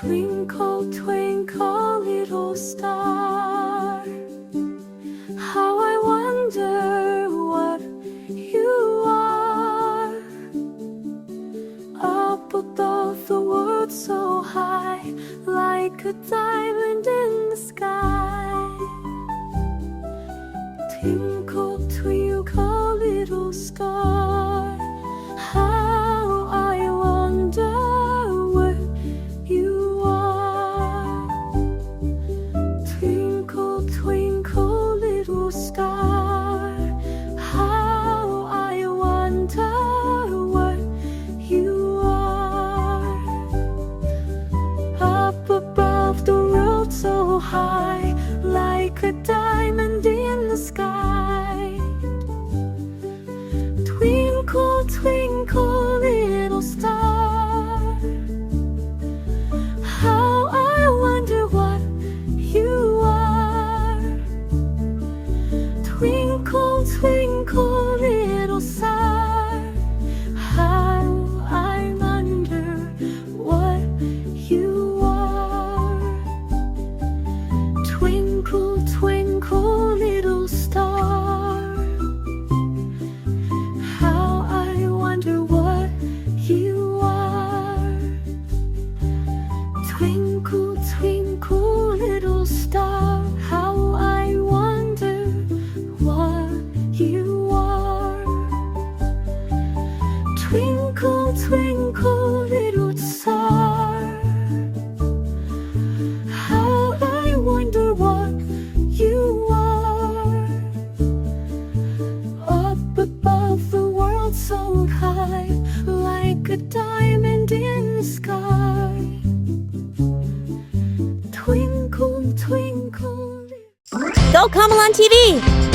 Twinkle, twinkle, little star, how I wonder what you are. Up above the world so high, like a diamond in the sky. Twinkle, twinkle, little star, how I wonder where you are. Twinkle, twinkle, little star, how I wonder where you are. Up above the world so high, like a diamond in the sky. Twinkle, twinkle, little star, how I wonder what you are. Twinkle, twinkle, little star, how I wonder what you are. Twinkle, twinkle, little star, how I wonder what you are. Twinkle, twinkle, little star, how I wonder what you are. Twinkle, twinkle, little star, how I wonder what you are. Up above the world so high, like a diamond in the sky. Twinkle, twinkle. Go Kamal on TV!